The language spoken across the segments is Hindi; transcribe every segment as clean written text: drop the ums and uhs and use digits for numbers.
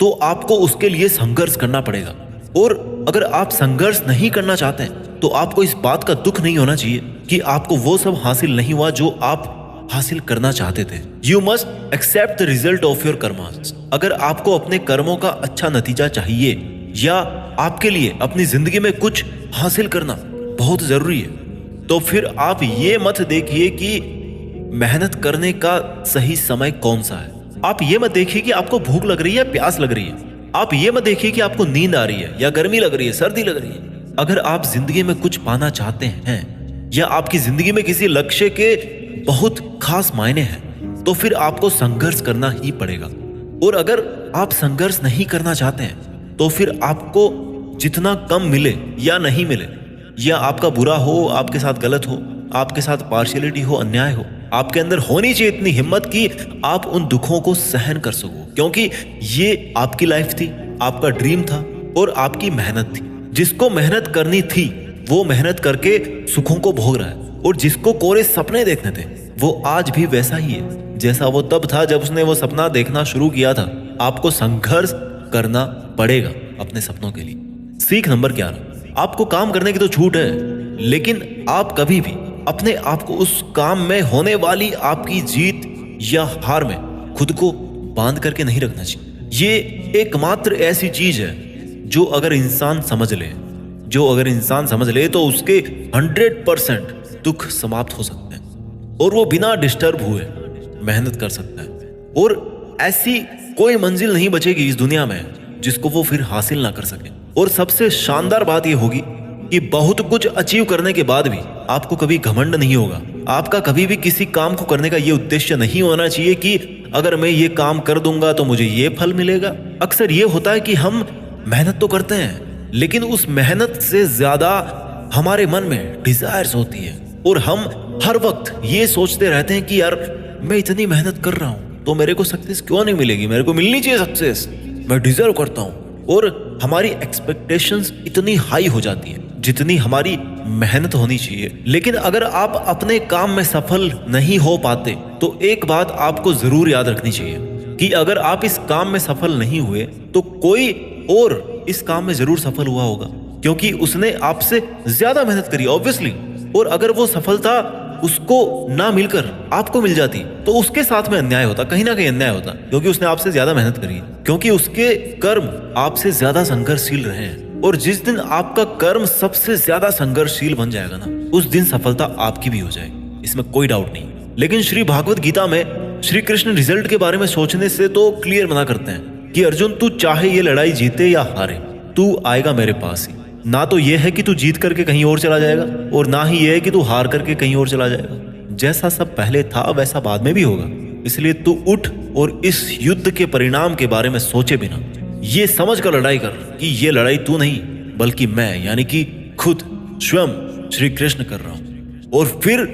तो आपको उसके लिए संघर्ष करना पड़ेगा। और अगर आप संघर्ष नहीं करना चाहते हैं तो आपको इस बात का दुख नहीं होना चाहिए कि आपको वो सब हासिल नहीं हुआ जो आप हासिल करना चाहते थे। You must accept the result of your karmas. अगर आपको अपने कर्मों का अच्छा नतीजा चाहिए या आपके लिए अपनी जिंदगी में कुछ हासिल करना बहुत जरूरी है, तो फिर आप ये मत देखिए कि मेहनत करने का सही समय कौन सा है। आप ये मत देखिए कि आपको भूख लग रही है, प्यास लग रही है। आप ये मत देखिए कि आपको नींद आ रही है या गर्मी लग रही है, सर्दी लग रही है। अगर आप जिंदगी में कुछ पाना चाहते हैं या आपकी जिंदगी में किसी लक्ष्य के बहुत खास मायने हैं तो फिर आपको संघर्ष करना ही पड़ेगा। और अगर आप संघर्ष नहीं करना चाहते हैं तो फिर आपको जितना कम मिले या नहीं मिले, या आपका बुरा हो, आपके साथ गलत हो, आपके साथ पार्शियलिटी हो, अन्याय हो, आपके अंदर होनी चाहिए इतनी हिम्मत कि आप उन दुखों को सहन कर सको, क्योंकि ये आपकी लाइफ थी, आपका ड्रीम था और आपकी मेहनत थी। जिसको मेहनत करनी थी वो मेहनत करके सुखों को भोग रहा है, और जिसको कोरे सपने देखने थे वो आज भी वैसा ही है जैसा वो तब था जब उसने वो सपना देखना शुरू किया था। आपको संघर्ष करना पड़ेगा अपने सपनों के लिए। सीख नंबर 11, आपको काम करने की तो छूट है, लेकिन आप कभी भी अपने आप को उस काम में होने वाली आपकी जीत या हार में खुद को बांध करके नहीं रखना चाहिए। ये एकमात्र ऐसी चीज है जो अगर इंसान समझ ले तो उसके 100% दुख समाप्त हो सकते हैं और वो बिना डिस्टर्ब हुए मेहनत कर सकता है। और ऐसी कोई मंजिल नहीं बचेगी इस दुनिया में जिसको वो फिर हासिल ना कर सके। और सबसे शानदार बात ये होगी कि बहुत कुछ अचीव करने के बाद भी आपको कभी घमंड नहीं होगा। आपका कभी भी किसी काम को करने का ये उद्देश्य नहीं होना चाहिए कि अगर मैं ये काम कर दूंगा तो मुझे ये फल मिलेगा। अक्सर ये होता है कि हम मेहनत तो करते हैं लेकिन उस मेहनत से ज्यादा हमारे मन में डिजायर्स होती है और हम हर वक्त ये सोचते रहते हैं कि यार मैं इतनी मेहनत कर रहा हूं तो मेरे को सक्सेस क्यों नहीं मिलेगी, मेरे को मिलनी चाहिए सक्सेस, मैं डिजर्व करता हूं। और हमारी एक्सपेक्टेशंस इतनी हाई हो जाती है जितनी हमारी मेहनत होनी चाहिए। लेकिन अगर आप अपने काम में सफल नहीं हो पाते तो एक बात आपको जरूर याद रखनी चाहिए कि अगर आप इस काम में सफल नहीं हुए तो कोई और इस काम में जरूर सफल हुआ होगा, क्योंकि उसने आपसे ज्यादा मेहनत करी ऑब्वियसली। और अगर वो सफलता उसको ना मिलकर आपको मिल जाती तो उसके साथ में अन्याय होता, कहीं ना कहीं अन्याय होता, क्योंकि उसने आपसे ज्यादा मेहनत करी है, क्योंकि उसके कर्म आपसे ज्यादा संघर्षशील रहे हैं। और जिस दिन आपका कर्म सबसे ज्यादा संघर्षशील बन जाएगा ना, उस दिन सफलता आपकी भी हो जाएगी, इसमें कोई डाउट नहीं। लेकिन श्री भागवत गीता में श्री कृष्ण रिजल्ट के बारे में सोचने से तो क्लियर मना करते हैं कि अर्जुन तू चाहे ये लड़ाई जीते या हारे, तू आएगा मेरे पास ही। ना तो ये है कि तू जीत करके कहीं और चला जाएगा और ना ही ये है कि तू हार करके कहीं और चला जाएगा। जैसा सब पहले था वैसा बाद में भी होगा। इसलिए तू उठ और इस युद्ध के परिणाम के बारे में सोचे बिना ये समझ कर लड़ाई कर कि ये लड़ाई तू नहीं बल्कि मैं, यानी कि खुद स्वयं श्री कृष्ण कर रहा हूं। और फिर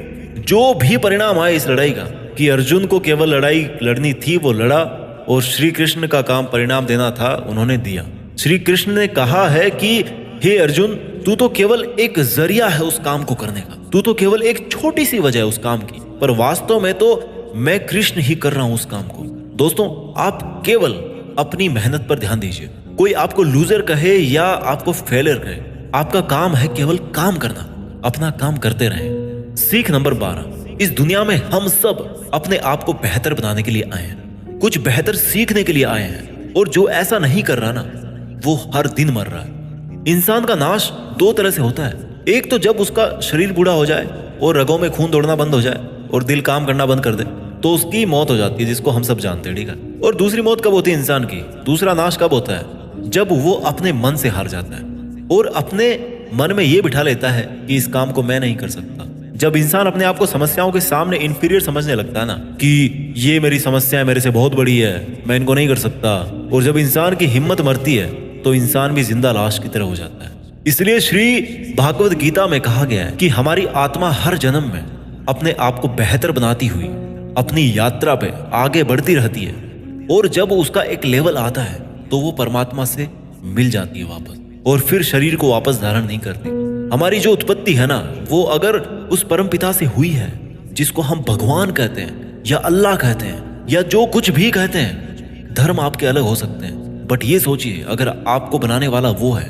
जो भी परिणाम आए इस लड़ाई का, कि अर्जुन को केवल लड़ाई लड़नी थी वो लड़ा और श्री कृष्ण का काम परिणाम देना था, उन्होंने दिया। श्री कृष्ण ने कहा है कि हे अर्जुन, तू तो केवल एक जरिया है उस काम को करने का, तू तो केवल एक छोटी सी वजह है उस काम की, पर वास्तव में तो मैं कृष्ण ही कर रहा हूं उस काम को। दोस्तों, आप केवल अपनी मेहनत पर ध्यान दीजिए। कोई आपको लूजर कहे या आपको फेलियर कहे, आपका काम है केवल काम करना, अपना काम करते रहें। सीख नंबर 12, इस दुनिया में हम सब अपने आप को बेहतर बनाने के लिए आए हैं, कुछ बेहतर सीखने के लिए आए हैं। और जो ऐसा नहीं कर रहा ना, वो हर दिन मर रहा है। इंसान का नाश दो तरह से होता है, एक तो जब उसका शरीर बूढ़ा हो जाए और रगों में खून दौड़ना बंद हो जाए और दिल काम करना बंद कर दे तो उसकी मौत हो जाती है, जिसको हम सब जानते हैं, ठीक है। और दूसरी मौत कब होती है इंसान की, दूसरा नाश कब होता है, जब वो अपने मन से हार जाता है और अपने मन में ये बिठा लेता है कि इस काम को मैं नहीं कर सकता। जब इंसान अपने आप को समस्याओं के सामने इंफीरियर समझने लगता है ना, कि ये मेरी समस्या मेरे से बहुत बड़ी है, मैं इनको नहीं कर सकता, और जब इंसान की हिम्मत मरती है तो इंसान भी जिंदा लाश की तरह हो जाता है। इसलिए श्री भागवत गीता में कहा गया है कि हमारी आत्मा हर जन्म में अपने आप को बेहतर बनाती हुई अपनी यात्रा पे आगे बढ़ती रहती है, और जब उसका एक लेवल आता है तो वो परमात्मा से मिल जाती है वापस, और फिर शरीर को वापस धारण नहीं करती। हमारी जो उत्पत्ति है ना, वो अगर उस परम पिता से हुई है जिसको हम भगवान कहते हैं या अल्लाह कहते हैं या जो कुछ भी कहते हैं, धर्म आपके अलग हो सकते हैं, बट ये सोचिए, अगर आपको बनाने वाला वो है,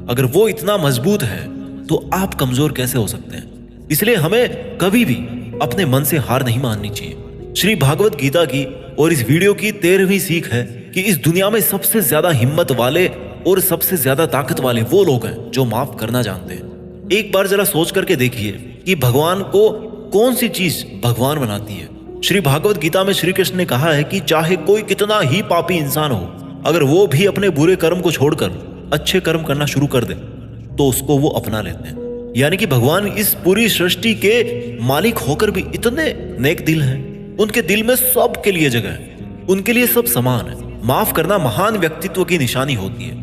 अगर वो इतना मजबूत है, तो आप कमजोर कैसे हो सकते हैं? इसलिए हमें कभी भी अपने मन से हार नहीं माननी चाहिए। श्री भागवत गीता की और इस वीडियो की 13वीं सीख है कि इस दुनिया में सबसे ज्यादा हिम्मत वाले और सबसे ज्यादा ताकत वाले वो लोग हैं जो माफ करना जानते हैं। एक बार जरा सोच करके देखिए कि भगवान को कौन सी चीज भगवान बनाती है। श्री भागवत गीता में श्री कृष्ण ने कहा है कि चाहे कोई कितना ही पापी इंसान हो, अगर वो भी अपने बुरे कर्म को छोड़कर अच्छे कर्म करना शुरू कर दे तो उसको वो अपना लेते हैं। यानी कि भगवान इस पूरी सृष्टि के मालिक होकर भी इतने नेक दिल हैं, उनके दिल में सब के लिए जगह है, उनके लिए सब समान है। माफ करना महान व्यक्तित्व की निशानी होती है,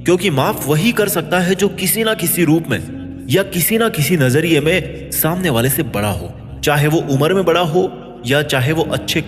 क्योंकि माफ वही कर सकता है जो किसी ना किसी रूप में या किसी ना किसी नजरिए में सामने वाले से बड़ा हो, चाहे वो उम्र में बड़ा हो या चाहे वो अच्छे